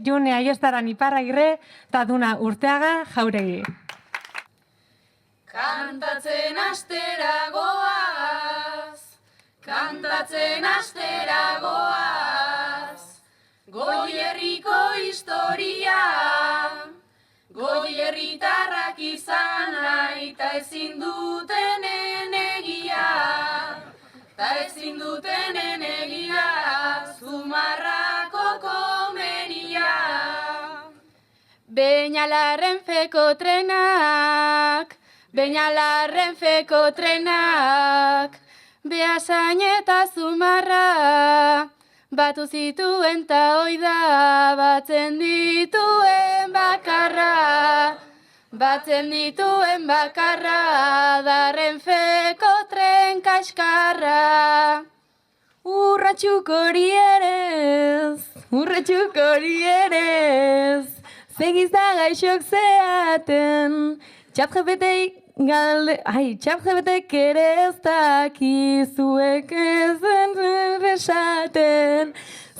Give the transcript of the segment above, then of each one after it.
June Aiestaran Iparragirre, eta Duna Urteaga Jauregi. Kantatzen astera goaz, kantatzen astera goaz, Goierriko historia, Goierritarrak izan nahi, ta ezin dutenen egia, ta ezin dutenen egia, Zumarrako komeria. Beñalarren feko trenak, Beñalarren feko trenak, Beasain eta Zumarra, batu zituen ta oida, batzen dituen bakarra, batzen dituen bakarra, darren feko tren kaskarra. Urratxuk hori erez, urratxuk hori erez, segizta gaixok zeaten, txapjebetek ere ez dakizuek ezen esaten,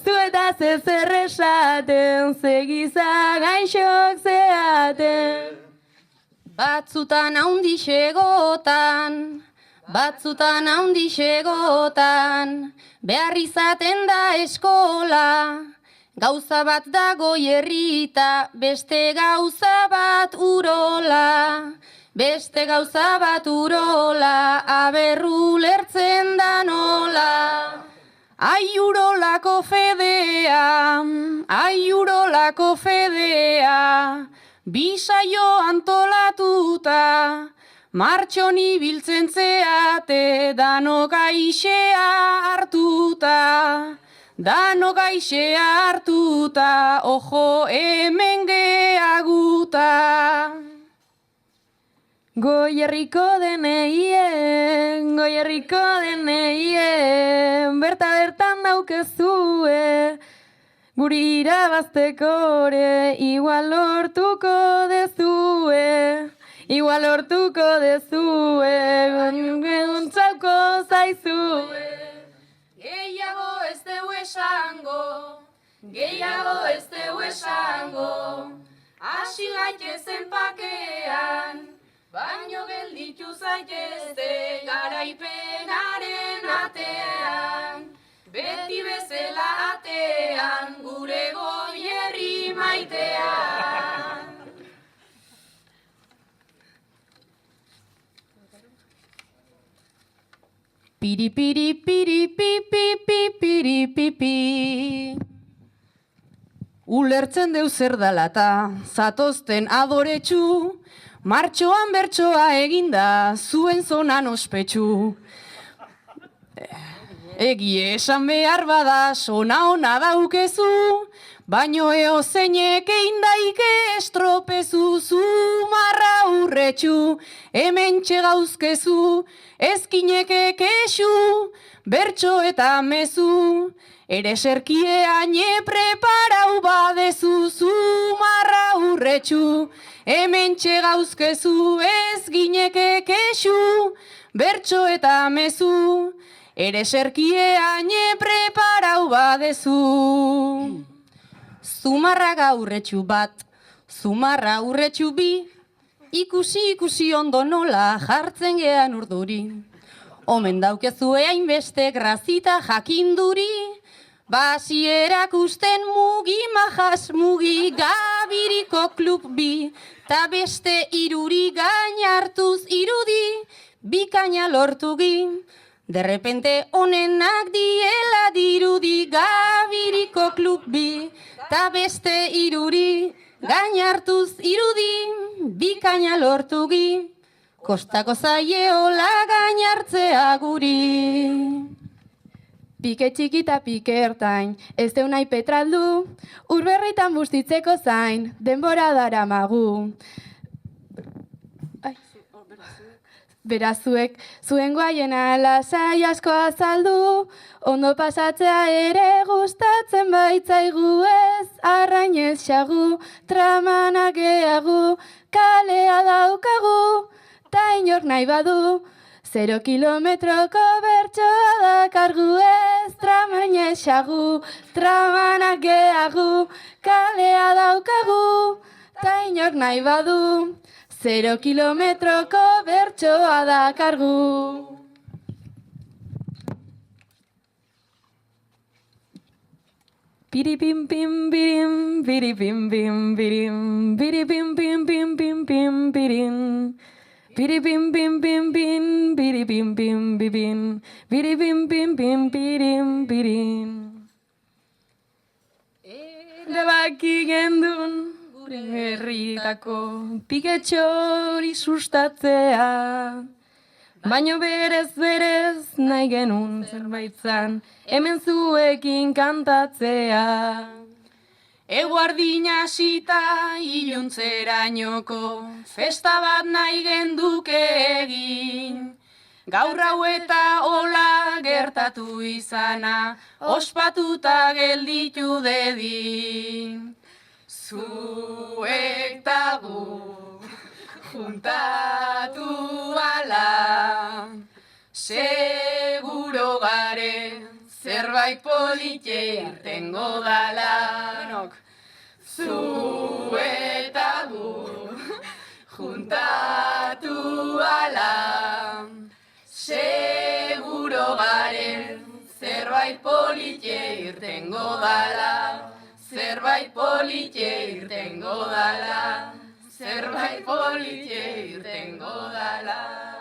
zuetaz ez erresaten, segiza gaixok zeaten. Batzutan haundi xegotan, batzutan haundi xegotan, behar izaten da eskola, gauza bat da Goierrita, beste gauza bat urola, beste gauza bat urola, aberru lertzen da nola. Ai urolako fedea, ai urolako fedea, bisaio antolatuta, martxon ibiltzen zeate, dano gaixea hartuta, dano gaixea hartuta, ojo hemen geaguta. Goierriko deneien, Goierriko deneien, bertan daukezue, guri irabaztekore, igual lortuko dezue, igual lortuko dezue, guntzauko zaizue. Gehiago ez deu esango, gehiago ez deu esango, hasi gaitezen pakean, baino gelditu zaitezte garaipenaren atean, beti bezala atean, gure Goierri maitean. Piri piri piri pipi piri pipi. Ulertzen deu zer dalata, zatozten adoretsu, martxoan bertsoa eginda, zuen zonan ospetsu. Egie esan behar bada, sona ona daukezu, baino eo zeinek egin daike estropezu, Zumarra urretxu, hemen txegauzkezu, ezkineke kexu, bertso eta mezu, ere serkiean preparau badezu, Zumarra urretxu, hemen txegauzkezu, ezkineke kexu, bertso eta mezu, ere serkiean preparau badezu. Zumarra gaurretxu bat, Zumarra urretxu bi, ikusi ondo nola jartzen gean urduri. Omen daukezue hainbeste grazita jakinduri, basi erakusten mugi majas mugi, Gabiriko klub bi, ta beste iruri gain hartuz irudi, bikaina lortugi. Derrepente onenak diela dirudi, Gabiriko klub bi, ta beste iruri, gain hartuz irudi, bikaina lortugi, kostako zaieola gain hartzea guri. Pike txiki eta pike ertain, ez deu nahi petraldu, urberritan bustitzeko zain, denbora daramagu. Berazuek, zuen guaiena lasai asko azaldu, ondo pasatzea ere gustatzen baitzaigu ez, arrainez xagu, tramanak geagu, kalea daukagu, ta inor nahi badu, 0 kilometroko bertsoa dakargu ez, tramainez xagu, tramanak gehagu, kalea daukagu, ta inok nahi badu, 0 kilometroko bertsoa dakargu. Piripim pim pirim, piripim pim pirim, piripim pim pim pim pim pirim. Piripim pim pim pim, piripim pim pim, piripim pim pim pirim pirim. Erabaki gendun gure herritako piketxori sustatzea. Baino berez nahi genuen zerbait zan, hemen zuekin kantatzea. Eguardina hasita iluntzerainoko festa bat nahi genduke egin. Gaur hau eta hola gertatu izana, ospatuta gelditu dedin. Zuek ta gu juntatu ala, seguro garen zerbait polite irtengo dala. Zu eta gu juntatu ala, seguro garen zerbait polite irtengo dala. Zerbait polite irtengo dala. Zerbait polite irtengo dala.